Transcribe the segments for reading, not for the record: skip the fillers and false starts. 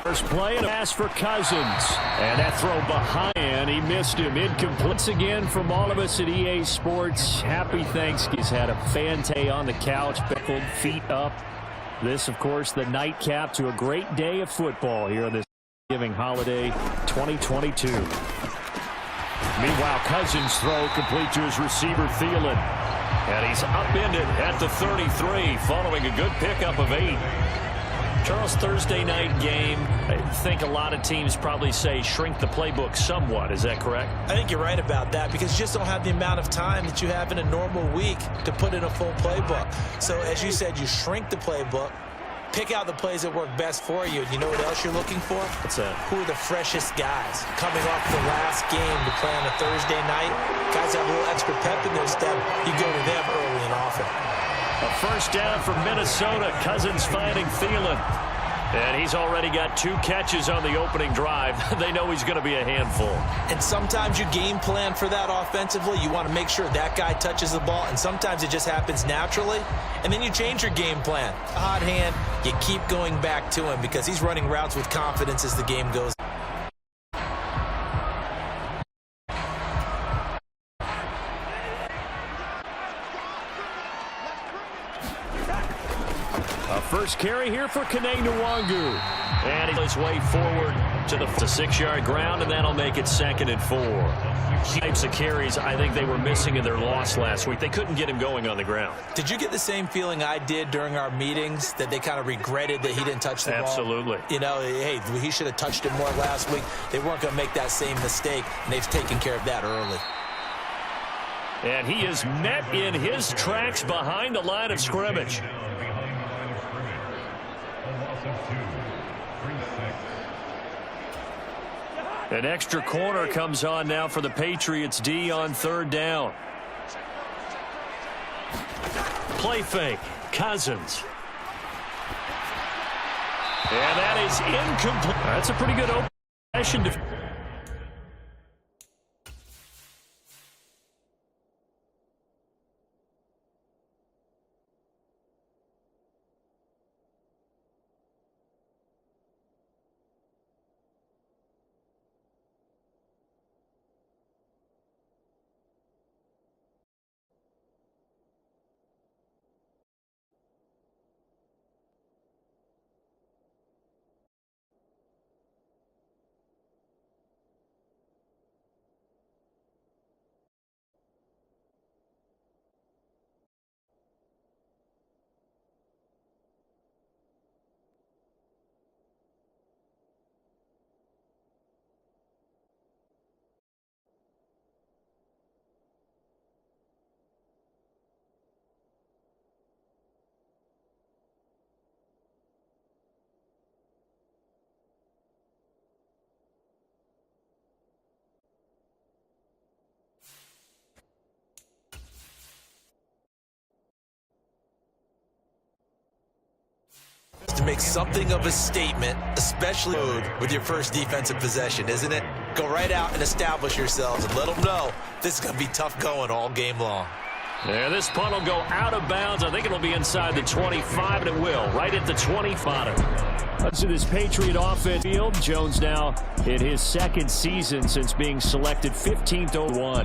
First play and a pass for Cousins. And that throw behind, he missed him. Incomplete. Once again from all of us at EA Sports, happy Thanksgiving. He's had a fan day on the couch, pickled, feet up. This, of course, the nightcap to a great day of football here on this Thanksgiving holiday 2022. Meanwhile, Cousins' throw complete to his receiver, Thielen. And he's upended at the 33 following a good pickup of 8. Charles, Thursday night game, I think a lot of teams probably say shrink the playbook somewhat. Is that correct? I think you're right about that because you just don't have the amount of time that you have in a normal week to put in a full playbook. So as you said, you shrink the playbook, pick out the plays that work best for you. And you know what else you're looking for? What's that? Who are the freshest guys coming off the last game to play on a Thursday night? Guys have a little extra pep in their step. You go to them early and often. A first down for Minnesota. Cousins finding Thielen. And he's already got 2 catches on the opening drive. They know he's going to be a handful. And sometimes you game plan for that offensively. You want to make sure that guy touches the ball. And sometimes it just happens naturally. And then you change your game plan. A hot hand, you keep going back to him because he's running routes with confidence as the game goes. First carry here for Kene Nwangu. And he his way forward to the 6-yard ground, and that'll make it 2nd and 4. Types of carries I think they were missing in their loss last week. They couldn't get him going on the ground. Did you get the same feeling I did during our meetings that they kind of regretted that he didn't touch the ball? Absolutely. You know, hey, he should have touched it more last week. They weren't going to make that same mistake, and they've taken care of that early. And he is met in his tracks behind the line of scrimmage. An extra corner comes on now for the Patriots D on 3rd down. Play fake. Cousins. And that is incomplete. That's a pretty good open session. To make something of a statement, especially with your first defensive possession, isn't it? Go right out and establish yourselves and let them know this is going to be tough going all game long. Yeah, this punt will go out of bounds. I think it'll be inside the 25, and it will, right at the 25. Let's see this Patriot offense field. Jones now in his 2nd season since being selected 15th overall.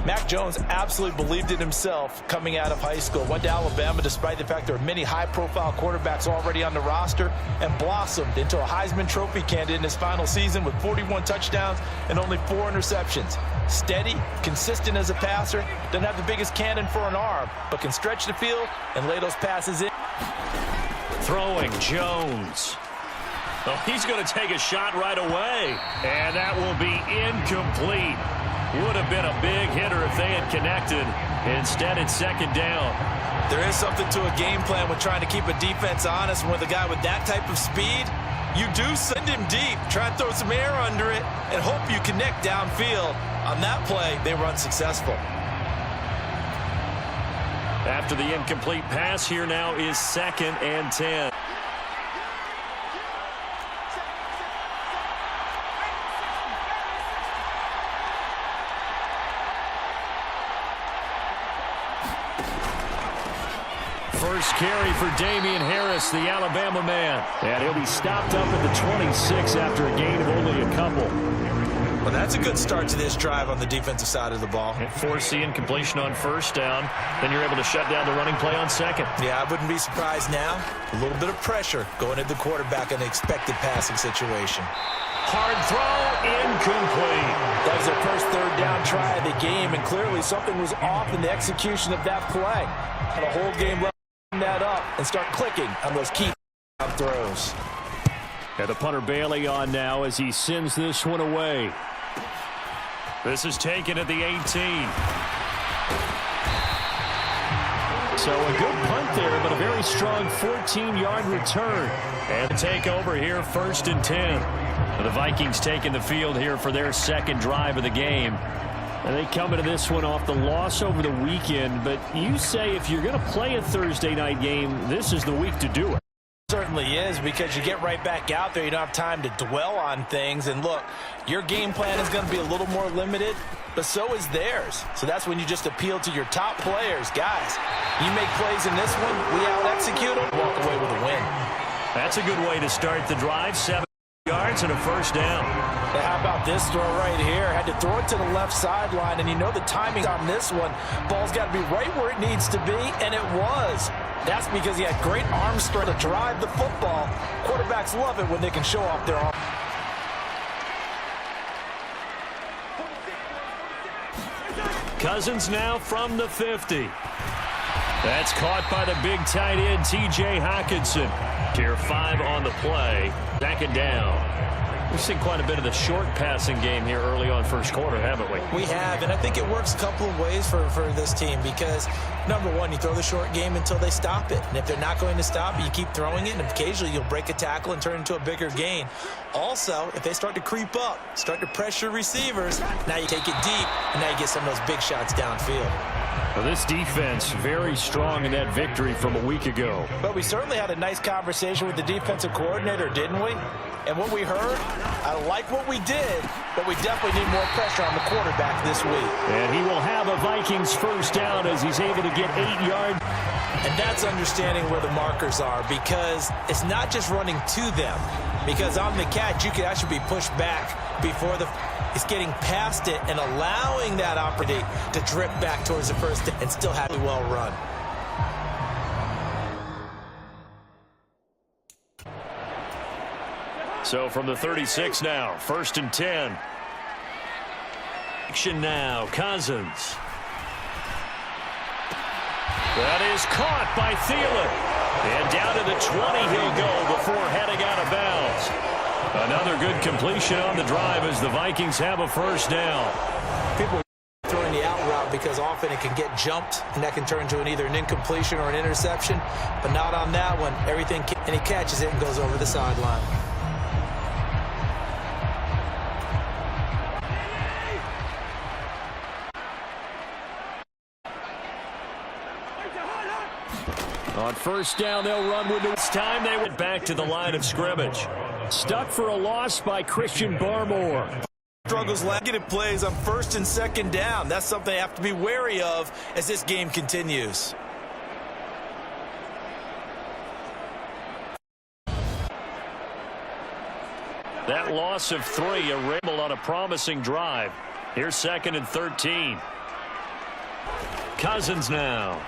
Mac Jones absolutely believed in himself coming out of high school. Went to Alabama despite the fact there are many high-profile quarterbacks already on the roster and blossomed into a Heisman Trophy candidate in his final season with 41 touchdowns and only 4 interceptions. Steady, consistent as a passer, doesn't have the biggest cannon for an arm, but can stretch the field and lay those passes in. Throwing Jones. Oh, he's going to take a shot right away, and that will be incomplete. Would have been a big hitter if they had connected. Instead, it's 2nd down. There is something to a game plan with trying to keep a defense honest. With a guy with that type of speed, you do send him deep. Try and throw some air under it and hope you connect downfield. On that play, they were unsuccessful. After the incomplete pass, here now is 2nd and 10. First First carry for Damian Harris, the Alabama man. And he'll be stopped up at the 26 after a gain of only a couple. Well, that's a good start to this drive on the defensive side of the ball. And force the incompletion on first down. Then you're able to shut down the running play on second. Yeah, I wouldn't be surprised now. A little bit of pressure going at the quarterback in an expected passing situation. Hard throw, incomplete. That was their first third down try of the game, and clearly something was off in the execution of that play. Had a whole game left to that up and start clicking on those key throws. And the punter Bailey on now as he sends this one away. This is taken at the 18. So a good punt there, but a very strong 14-yard return. And take over here, 1st and 10. The Vikings taking the field here for their second drive of the game. And they come into this one off the loss over the weekend. But you say if you're going to play a Thursday night game, this is the week to do it. Certainly is, because you get right back out there. You don't have time to dwell on things. And look, your game plan is going to be a little more limited, but so is theirs. So that's when you just appeal to your top players. Guys, you make plays in this one, we out-execute them, walk away with a win. That's a good way to start the drive. 7 yards and a first down. Now how about this throw right here? Had to throw it to the left sideline, and you know the timing on this one. Ball's got to be right where it needs to be, and it was. That's because he had great arm strength to drive the football. Quarterbacks love it when they can show off their arm. Cousins now from the 50. That's caught by the big tight end, T.J. Hockenson. Tier 5 on the play. 2nd down. We've seen quite a bit of the short passing game here early on first quarter, haven't we? We have, and I think it works a couple of ways for this team because, number one, you throw the short game until they stop it. And if they're not going to stop it, you keep throwing it, and occasionally you'll break a tackle and turn it into a bigger gain. Also, if they start to creep up, start to pressure receivers, now you take it deep, and now you get some of those big shots downfield. Well, this defense very strong in that victory from a week ago. But we certainly had a nice conversation with the defensive coordinator, didn't we? And what we heard, I like what we did, but we definitely need more pressure on the quarterback this week. And he will have a Vikings first down as he's able to get 8 yards. And that's understanding where the markers are, because it's not just running to them. Because on the catch, you could actually be pushed back before it's getting past it and allowing that opportunity to drip back towards the first and still have it well run. So from the 36 now, 1st and 10. Action now, Cousins. That is caught by Thielen. And down to the 20 he'll go before heading out of bounds. Another good completion on the drive as the Vikings have a first down. People are throwing the out route because often it can get jumped, and that can turn into either an incompletion or an interception. But not on that one. And he catches it and goes over the sideline. On first down, they'll run with it. This time they went back to the line of scrimmage. Stuck for a loss by Christian Barmore. Struggles negative plays on 1st and 2nd down. That's something they have to be wary of as this game continues. That loss of 3, a ramble on a promising drive. Here's 2nd and 13. Cousins now.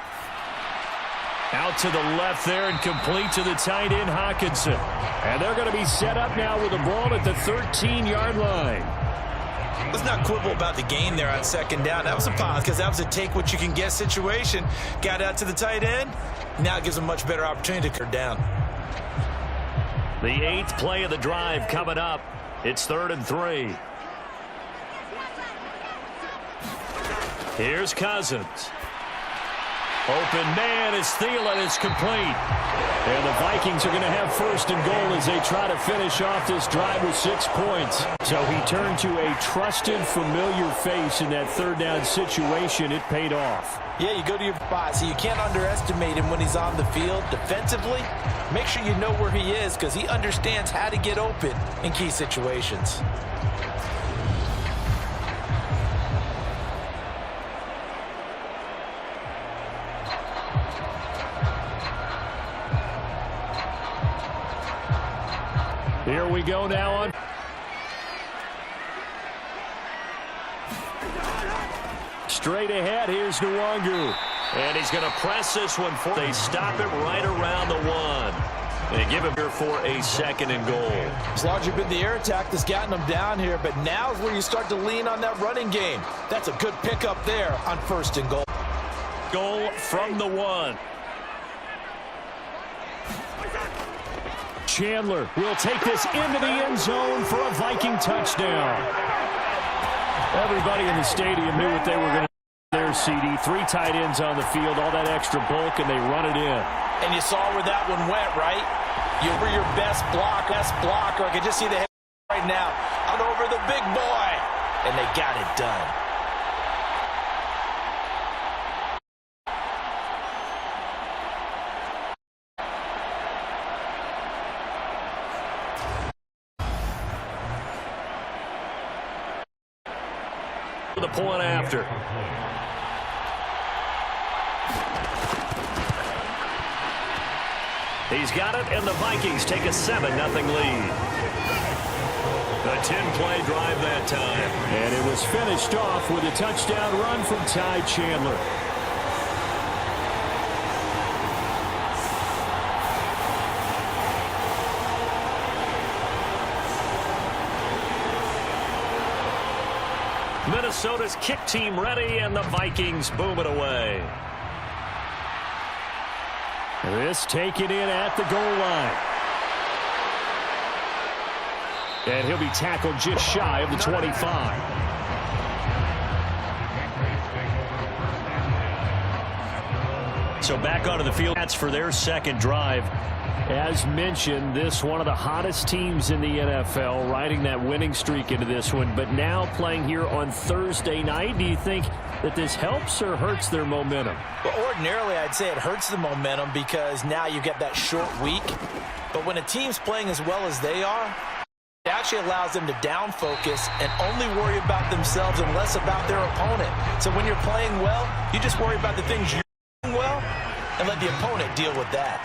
Out to the left there and complete to the tight end, Hockenson. And they're going to be set up now with the ball at the 13-yard line. Let's not quibble about the gain there on 2nd down. That was a pause because that was a take-what-you-can-get situation. Got out to the tight end. Now it gives them a much better opportunity to cut down. The 8th play of the drive coming up. It's 3rd and 3. Here's Cousins. Open man is Thielen. It's complete. And the Vikings are going to have 1st and goal as they try to finish off this drive with 6 points. So he turned to a trusted, familiar face in that 3rd down situation. It paid off. Yeah, you go to your spot, so you can't underestimate him when he's on the field. Defensively, make sure you know where he is because he understands how to get open in key situations. Here we go now on. Straight ahead, here's Nwangu. And he's going to press this one. They stop it right around the 1. They give him here for a 2nd and goal. It's largely been the air attack that's gotten them down here, but now is where you start to lean on that running game. That's a good pickup there on 1st and goal. Goal from the 1. Chandler will take this into the end zone for a Viking touchdown. Everybody in the stadium knew what they were going to do there, CD. 3 tight ends on the field, all that extra bulk, and they run it in. And you saw where that one went, right? You were your best blocker. I can just see the head right now. Out over the big boy. And they got it done. The point after. He's got it, and the Vikings take a 7-0 lead. A 10-play drive that time. And it was finished off with a touchdown run from Ty Chandler. Minnesota's kick team ready, and the Vikings boom it away. This taken in at the goal line. And he'll be tackled just shy of the 25. So back onto the field. That's for their 2nd drive. As mentioned, this one of the hottest teams in the NFL, riding that winning streak into this one, but now playing here on Thursday night. Do you think that this helps or hurts their momentum? Well, ordinarily, I'd say it hurts the momentum because now you get that short week. But when a team's playing as well as they are, it actually allows them to down focus and only worry about themselves and less about their opponent. So when you're playing well, you just worry about the things you're doing well and let the opponent deal with that.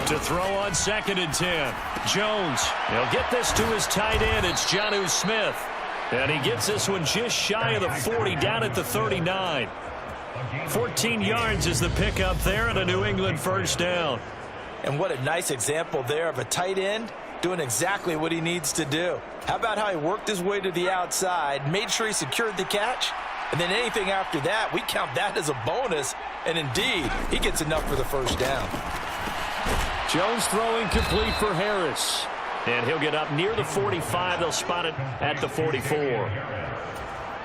To throw on 2nd and 10. Jones. He'll get this to his tight end. It's Jonnu Smith. And he gets this one just shy of the 40, down at the 39. 14 yards is the pickup there, and a New England 1st down. And what a nice example there of a tight end doing exactly what he needs to do. How about how he worked his way to the outside, made sure he secured the catch, and then anything after that, we count that as a bonus. And indeed, he gets enough for the 1st down. Jones throwing complete for Harris. And he'll get up near the 45. They'll spot it at the 44.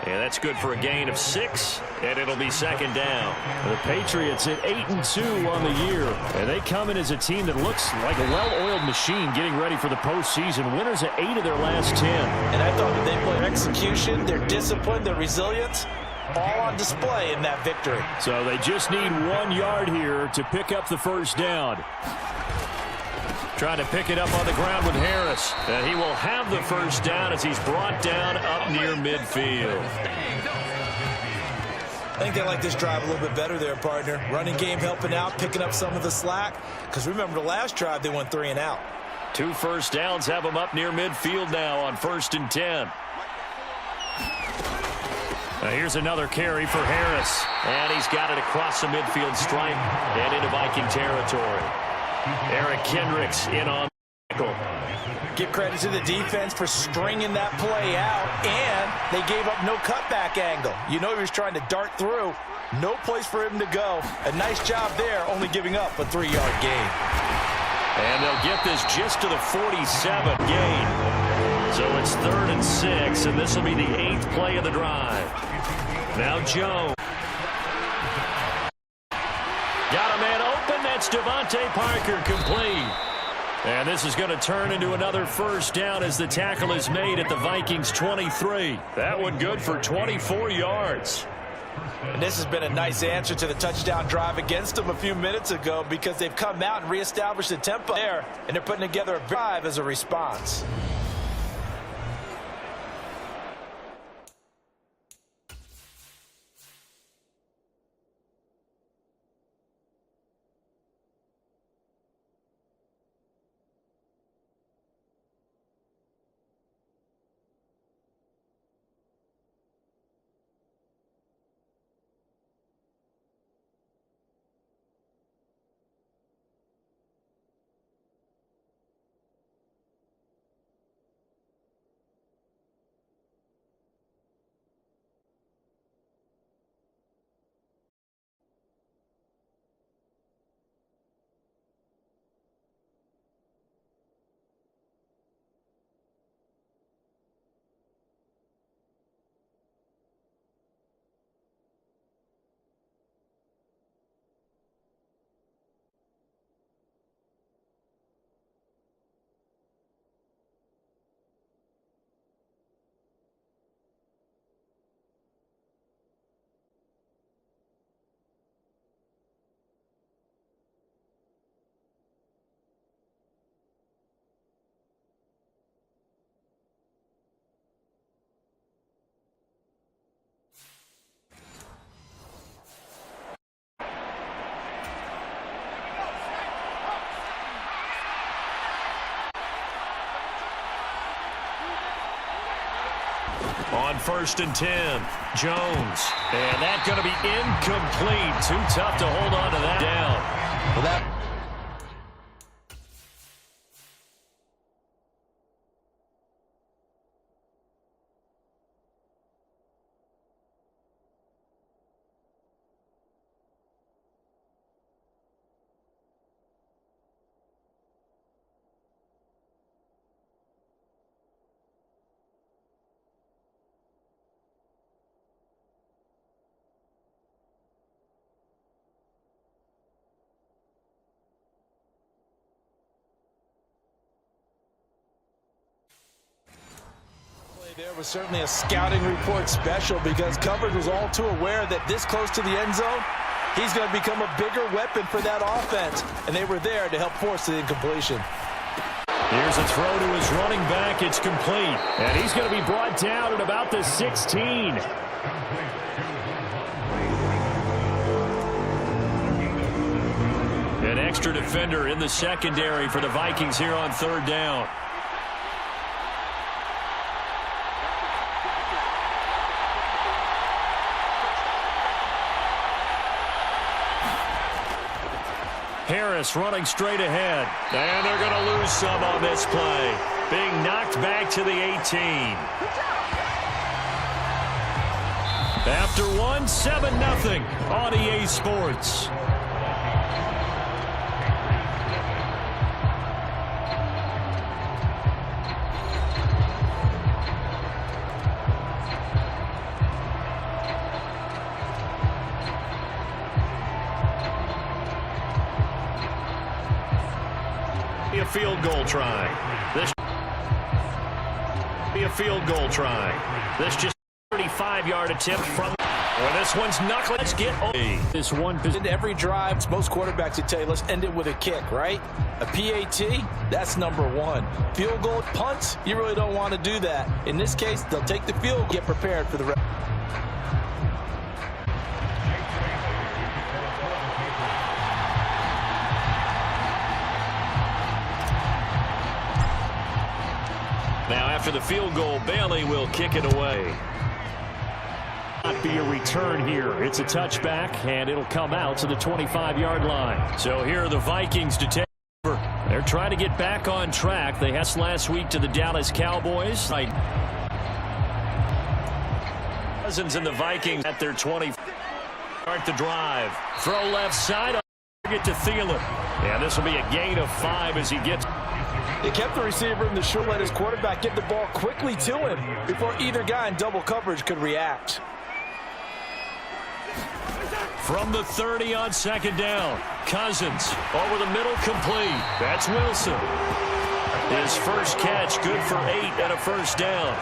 And that's good for a gain of 6, and it'll be 2nd down. The Patriots at 8-2 on the year, and they come in as a team that looks like a well-oiled machine getting ready for the postseason. Winners at 8 of their last 10. And I thought that they played execution, their discipline, their resilience, all on display in that victory. So they just need 1 yard here to pick up the 1st down. Trying to pick it up on the ground with Harris. And he will have the 1st down as he's brought down up near midfield. I think they like this drive a little bit better there, partner. Running game helping out, picking up some of the slack. Because remember the last drive, they went 3 and out. 2 first downs have them up near midfield now on 1st and 10. Now here's another carry for Harris. And he's got it across the midfield stripe and into Viking territory. Eric Kendricks in on the tackle. Give credit to the defense for stringing that play out, and they gave up no cutback angle. You know he was trying to dart through. No place for him to go. A nice job there, only giving up a 3-yard gain. And they'll get this just to the 47 gain. So it's 3rd and 6, and this will be the 8th play of the drive. Now Jones. Got a man open. That's Devontae Parker, complete. And this is going to turn into another 1st down as the tackle is made at the Vikings 23. That one good for 24 yards. And this has been a nice answer to the touchdown drive against them a few minutes ago because they've come out and reestablished the tempo there, and they're putting together a drive as a response. on 1st and 10. Jones. And that's going to be incomplete. Too tough to hold on to that down. Well, that there was certainly a scouting report special because coverage was all too aware that this close to the end zone, he's going to become a bigger weapon for that offense, and they were there to help force the incompletion. Here's a throw to his running back. It's complete, and he's going to be brought down at about the 16. An extra defender in the secondary for the Vikings here on 3rd down. Harris running straight ahead. And they're going to lose some on this play. Being knocked back to the 18. After one, 7-0 on EA Sports. A field goal try. This be a field goal try. This just 35-yard attempt from. Well, this one's knuckle. Let's get this one. In every drive, most quarterbacks would tell you, let's end it with a kick, right? A PAT, that's number one. Field goal, punts, you really don't want to do that. In this case, they'll take the field, get prepared for the rest. Now after the field goal, Bailey will kick it away. Not be a return here. It's a touchback, and it'll come out to the 25-yard line. So here are the Vikings to take over. They're trying to get back on track. They had last week to the Dallas Cowboys. Cousins and the Vikings at their 20. Start the drive. Throw left side. Get to Thielen. And this will be a gain of 5 as he gets. They kept the receiver in the short, let his quarterback get the ball quickly to him before either guy in double coverage could react. From the 30 on 2nd down. Cousins over the middle, complete. That's Wilson. His first catch, good for 8 and a first down.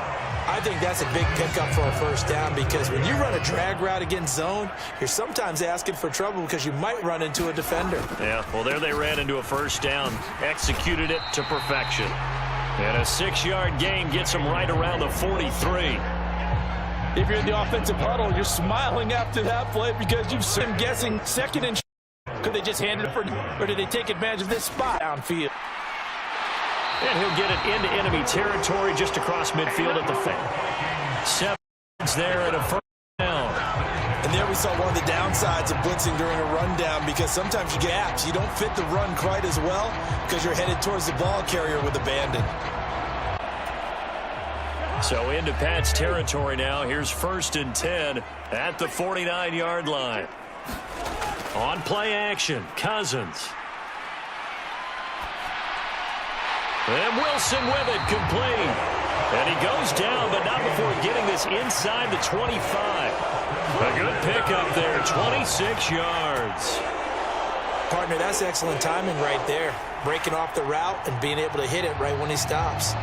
I think that's a big pickup for a first down because when you run a drag route against zone, you're sometimes asking for trouble because you might run into a defender. Yeah, well, there they ran into a first down, executed it to perfection. And a 6-yard gain gets them right around the 43. If you're in the offensive huddle, you're smiling after that play because you've been guessing second and could they just hand it for, or did they take advantage of this spot downfield? And he'll get it into enemy territory just across midfield at the 7 there at a first down. And there we saw one of the downsides of blitzing during a rundown because sometimes you get gaps. You don't fit the run quite as well because you're headed towards the ball carrier with abandon. So into Pat's territory now. Here's 1st and 10 at the 49-yard line. On play action, Cousins. And Wilson with it, complete. And he goes down, but not before getting this inside the 25. A good pickup there, 26 yards. Partner, that's excellent timing right there. Breaking off the route and being able to hit it right when he stops.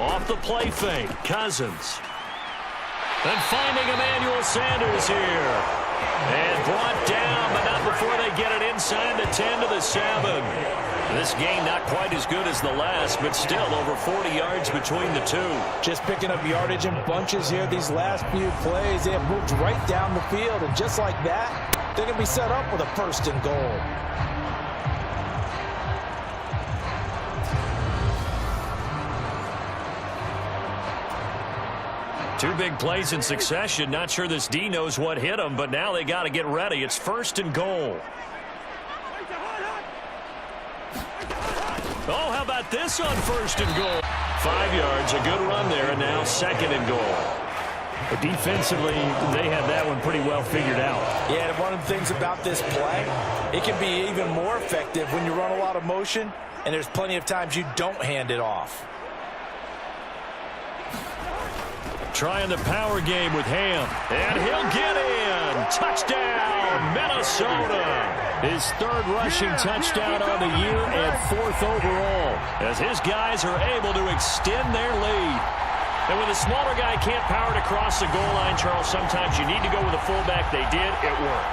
Off the play fake, Cousins. And finding Emmanuel Sanders here. And brought down, but not before they get it inside the 10 to the 7. This game not quite as good as the last, but still over 40 yards between the two. Just picking up yardage in bunches here these last few plays. They have moved right down the field, and just like that, they're going to be set up with a 1st and goal. Two big plays in succession. Not sure this D knows what hit him, but now they got to get ready. It's 1st and goal. Oh, how about this on 1st and goal? 5 yards, a good run there, and now 2nd and goal. But defensively, they have that one pretty well figured out. Yeah, and one of the things about this play, it can be even more effective when you run a lot of motion, and there's plenty of times you don't hand it off. Trying the power game with Ham, and he'll get in. Touchdown, Minnesota. His 3rd rushing touchdown on the year and 4th overall, as his guys are able to extend their lead. And when the smaller guy can't power it across the goal line, Charles, sometimes you need to go with a fullback. They did. It worked.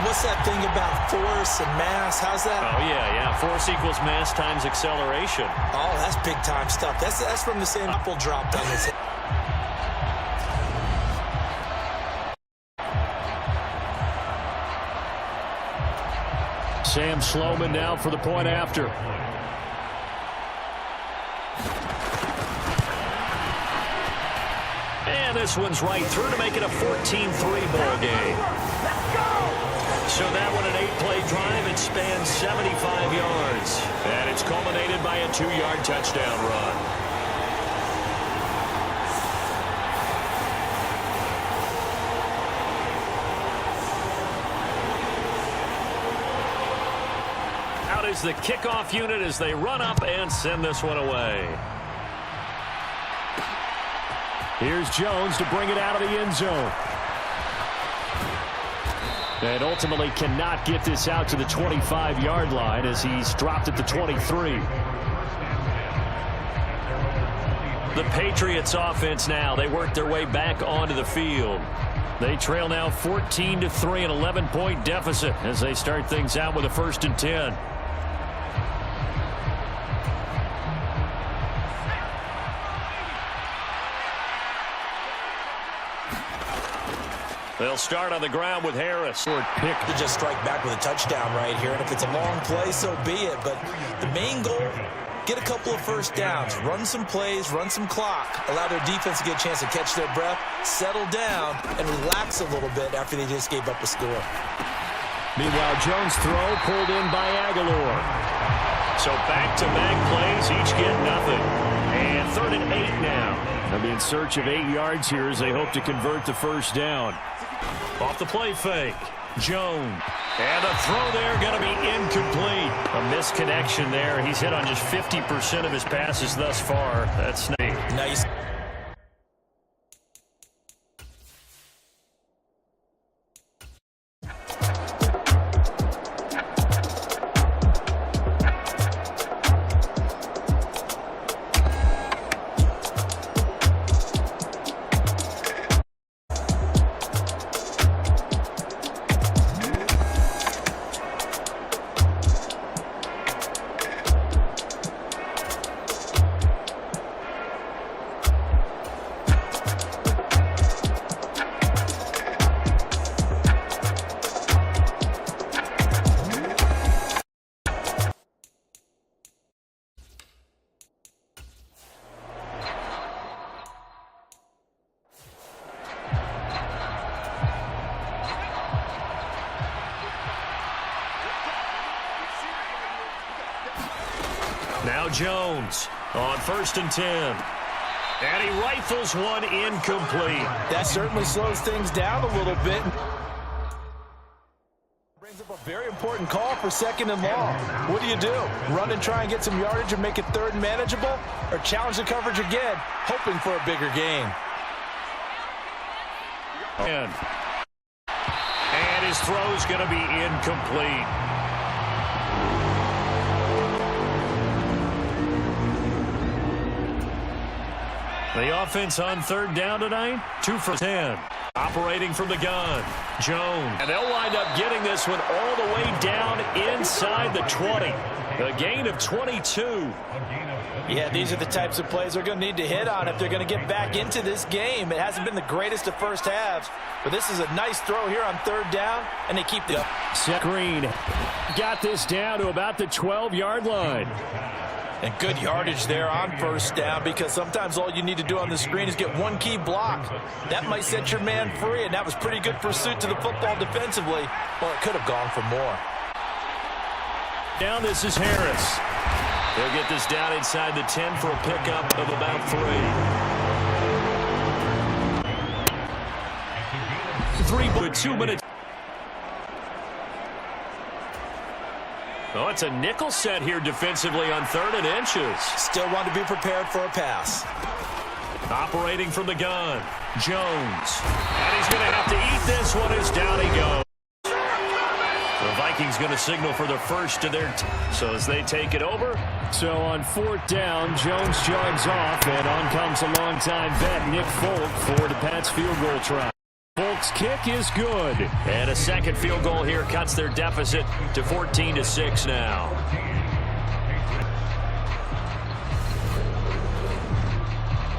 What's that thing about force and mass? How's that? Oh, yeah. Force equals mass times acceleration. Oh, that's big-time stuff. That's from the same apple dropped on his head. Sam Sloman now for the point after. And this one's right through to make it a 14-3 ball game. So that one, an 8-play drive. It spans 75 yards. And it's culminated by a 2-yard touchdown run. Is the kickoff unit as they run up and send this one away. Here's Jones to bring it out of the end zone. And ultimately cannot get this out to the 25-yard line as he's dropped at the 23. The Patriots offense now. They work their way back onto the field. They trail now 14-3, an 11-point deficit as they start things out with a 1st and 10. They'll start on the ground with Harris. Pick to just strike back with a touchdown right here. And if it's a long play, so be it. But the main goal, get a couple of 1st downs, run some plays, run some clock, allow their defense to get a chance to catch their breath, settle down, and relax a little bit after they just gave up a score. Meanwhile, Jones' throw pulled in by Aguilar. So back-to-back plays, each get nothing. And 3rd and 8 now. They'll be in search of 8 yards here as they hope to convert the 1st down. Off the play fake, Jones. And the throw there going to be incomplete. A misconnection there. He's hit on just 50% of his passes thus far. That's nice. Now Jones on 1st and 10. And he rifles one incomplete. That certainly slows things down a little bit. Brings up a very important call for 2nd and long. What do? Run and try and get some yardage and make it 3rd and manageable? Or challenge the coverage again, hoping for a bigger gain? And his throw's going to be incomplete. The offense on 3rd down tonight, 2 for 10. Operating from the gun, Jones. And they'll wind up getting this one all the way down inside the 20. A gain of 22. Yeah, these are the types of plays they're going to need to hit on if they're going to get back into this game. It hasn't been the greatest of first halves, but this is a nice throw here on third down, and they keep the up. Green got this down to about the 12-yard line. And good yardage there on first down, because sometimes all you need to do on the screen is get one key block. That might set your man free, and that was pretty good pursuit to the football defensively. Well, it could have gone for more. Down, this is Harris. They'll get this down inside the 10 for a pickup of about 3. 3 but 2 minutes. Oh, it's a nickel set here defensively on 3rd and inches. Still want to be prepared for a pass. Operating from the gun, Jones. And he's going to have to eat this one as down he goes. The Vikings going to signal for the first to their so as they take it over. So on 4th down, Jones jogs off, and on comes a longtime vet, Nick Folk, for the Pats field goal try. Folk's kick is good. And a second field goal here cuts their deficit to 14-6 now.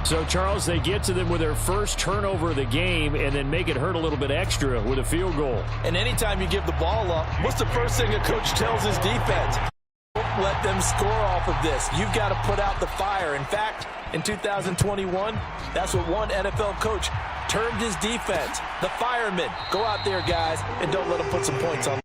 So, Charles, they get to them with their first turnover of the game and then make it hurt a little bit extra with a field goal. And anytime you give the ball up, what's the first thing a coach tells his defense? Don't let them score off of this. You've got to put out the fire. In fact, in 2021, that's what one NFL coach termed his defense. The firemen. Go out there, guys, and don't let them put some points on.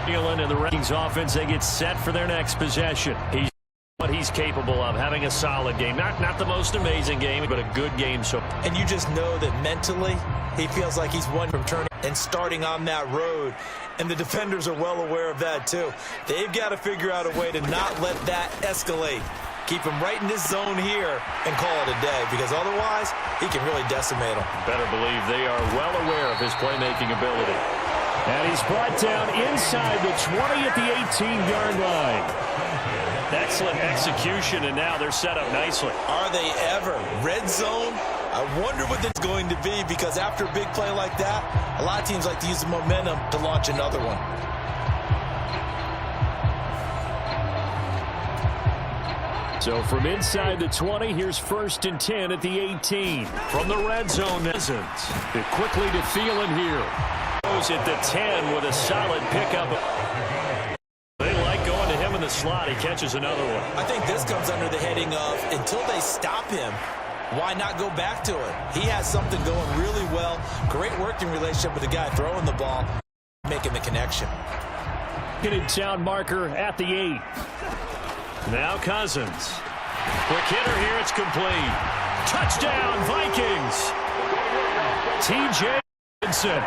And the Vikings offense, they get set for their next possession. He's what he's capable of, having a solid game. Not the most amazing game, but a good game. So, and you just know that mentally he feels like he's one from turning and starting on that road. And the defenders are well aware of that too. They've got to figure out a way to not let that escalate. Keep him right in this zone here and call it a day, because otherwise he can really decimate them. Better believe they are well aware of his playmaking ability. And he's brought down inside the 20 at the 18-yard line. Excellent execution, and now they're set up nicely. Are they ever? Red zone? I wonder what that's going to be, because after a big play like that, a lot of teams like to use the momentum to launch another one. So from inside the 20, here's 1st and 10 at the 18. From the red zone, it quickly to Thielen here. Goes at the 10 with a solid pickup. They like going to him in the slot. He catches another one. I think this comes under the heading of, until they stop him, why not go back to it? He has something going really well. Great working relationship with the guy throwing the ball, making the connection. Getting down marker at the 8. Now Cousins. Quick hitter here. It's complete. Touchdown, Vikings. T.J. Hockenson,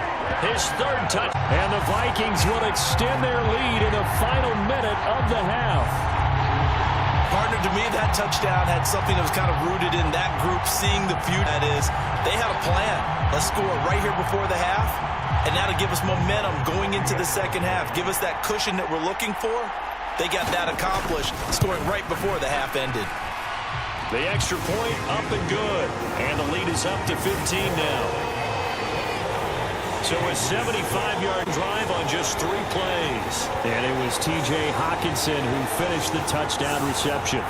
his 3rd touch. And the Vikings will extend their lead in the final minute of the half. Partner, to me, that touchdown had something that was kind of rooted in that group seeing the future. That is, they had a plan. Let's score right here before the half, and that'll give us momentum going into the second half. Give us that cushion that we're looking for. They got that accomplished, scoring right before the half ended. The extra point up and good. And the lead is up to 15 now. So a 75-yard drive on just 3 plays. And it was T.J. Hockenson who finished the touchdown reception.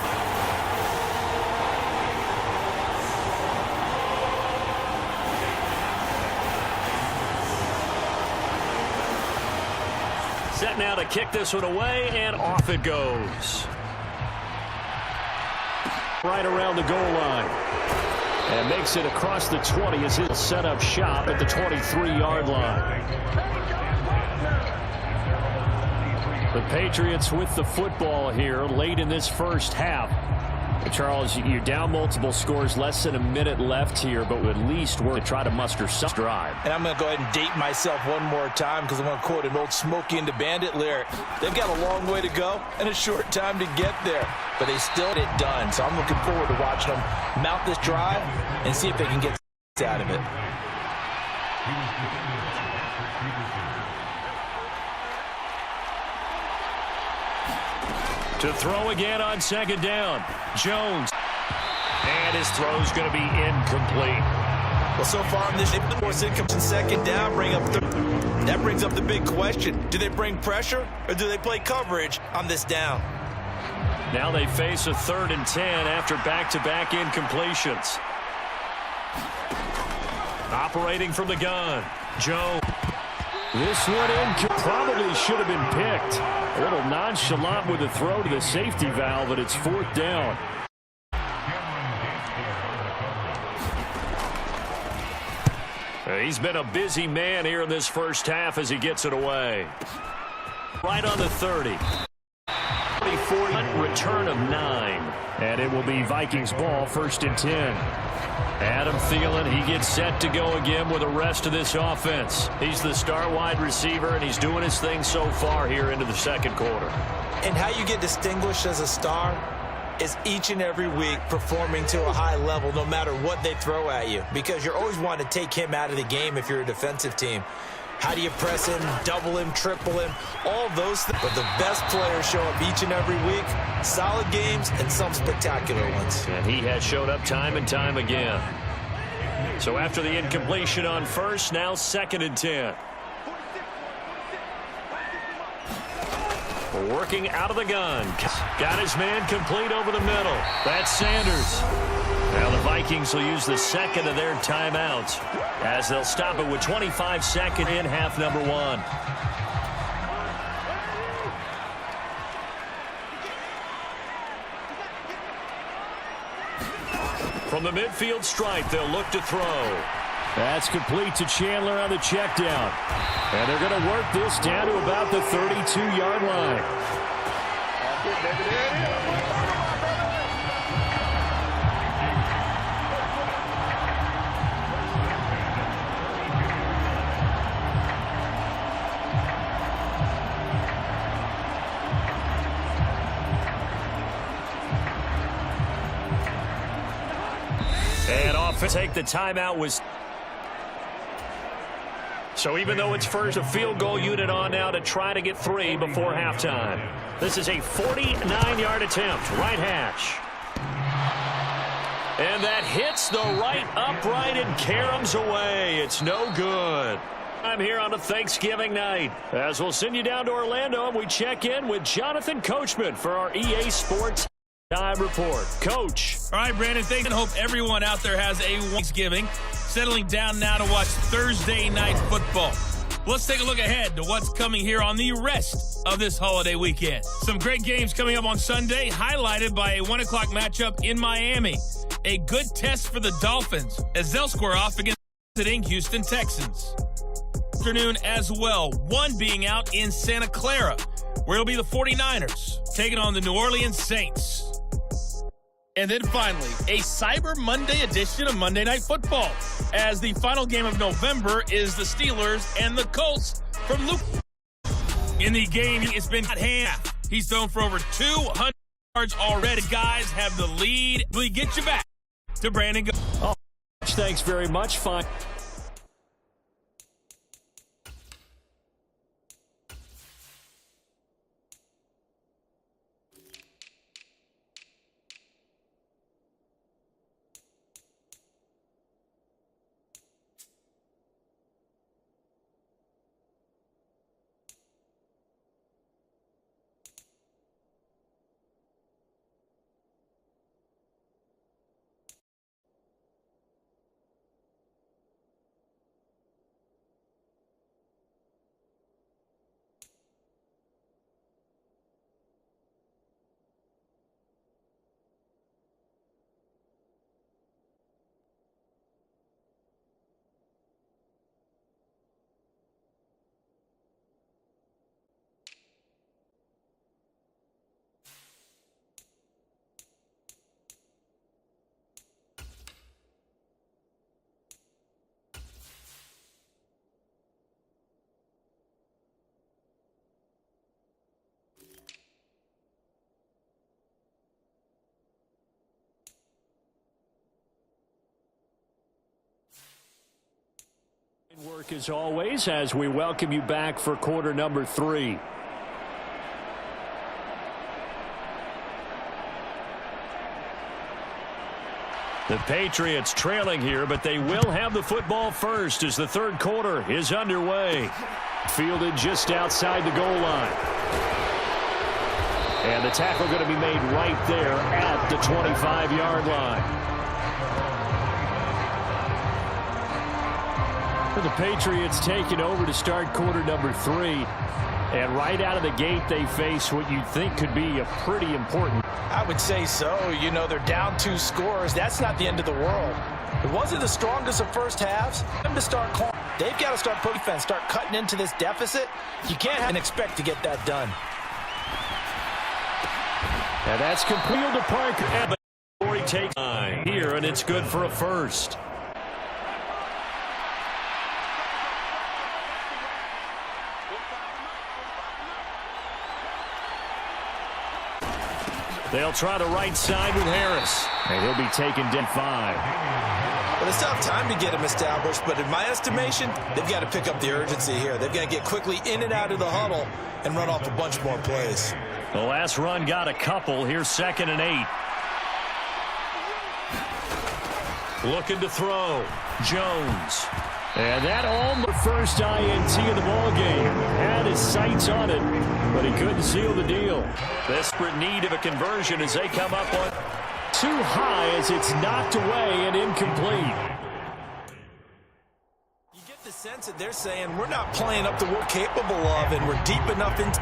Set now to kick this one away, and off it goes. Right around the goal line. And makes it across the 20 as he'll set up shop at the 23-yard line. The Patriots with the football here late in this first half. Charles, you're down multiple scores, less than a minute left here, but at least we're going to try to muster some drive. And I'm going to go ahead and date myself one more time, because I'm going to quote an old Smokey and the Bandit lyric. They've got a long way to go and a short time to get there, but they still get it done. So I'm looking forward to watching them mount this drive and see if they can get out of it. To throw again on 2nd down. Jones. And his throw's going to be incomplete. Well, so far in this, they've been forced incomplete second down. That brings up the big question. Do they bring pressure or do they play coverage on this down? Now they face a 3rd and 10 after back-to-back incompletions. Operating from the gun, Joe. This one probably should have been picked. A little nonchalant with the throw to the safety valve, but it's 4th down. He's been a busy man here in this first half as he gets it away. Right on the 30. 44 return of 9. And it will be Vikings ball, 1st and 10. Adam Thielen, he gets set to go again with the rest of this offense. He's the star wide receiver, and he's doing his thing so far here into the second quarter. And how you get distinguished as a star is each and every week performing to a high level no matter what they throw at you, because you're always wanting to take him out of the game if you're a defensive team. How do you press him, double him, triple him, all of those things. But the best players show up each and every week, solid games and some spectacular ones. And he has showed up time and time again. So after the incompletion on 1st, now 2nd and 10. Working out of the gun. Got his man complete over the middle. That's Sanders. Now the Vikings will use the 2nd of their timeouts as they'll stop it with 25 seconds in half number 1. From the midfield stripe, they'll look to throw. That's complete to Chandler on the check down. And they're going to work this down to about the 32-yard line. And off to take the timeout was... So even though it's first, a field goal unit on now to try to get 3 before halftime. This is a 49-yard attempt, right hash. And that hits the right upright and caroms away. It's no good. I'm here on a Thanksgiving night, as we'll send you down to Orlando and we check in with Jonathan Coachman for our EA Sports Time Report. Coach. All right, Brandon, thanks, and hope everyone out there has a Thanksgiving. Settling down now to watch Thursday night football. Let's take a look ahead to what's coming here on the rest of this holiday weekend. Some great games coming up on Sunday, highlighted by a 1 o'clock matchup in Miami. A good test for the Dolphins as they'll square off against the Houston Texans. Afternoon as well, one being out in Santa Clara, where it'll be the 49ers taking on the New Orleans Saints. And then finally, a Cyber Monday edition of Monday Night Football, as the final game of November is the Steelers and the Colts from Luke. In the game, it's been at half. He's thrown for over 200 yards already. Guys have the lead. We get you back to Brandon. Oh, thanks very much. Fine. Work as always as we welcome you back for quarter number 3. The Patriots trailing here, but they will have the football first as the third quarter is underway. Fielded just outside the goal line. And the tackle going to be made right there at the 25-yard line. The Patriots taking over to start quarter number 3. And right out of the gate, they face what you'd think could be a pretty important. I would say so. You know, they're down 2 scores. That's not the end of the world. It wasn't the strongest of first halves. Them to start calling. They've got to start putting defense, start cutting into this deficit. You can't expect to get that done. And that's completed to Parker. And before he takes time here, and it's good for a first. They'll try the right side with Harris. And he'll be taken down 5. Well, it's not time to get him established, but in my estimation, they've got to pick up the urgency here. They've got to get quickly in and out of the huddle and run off a bunch more plays. The last run got a couple. Here's 2nd and 8. Looking to throw. Jones. And that almost first INT of the ballgame. Had his sights on it, but he couldn't seal the deal. Desperate need of a conversion as they come up on too high as it's knocked away and incomplete. You get the sense that they're saying we're not playing up to what we're capable of, and we're deep enough into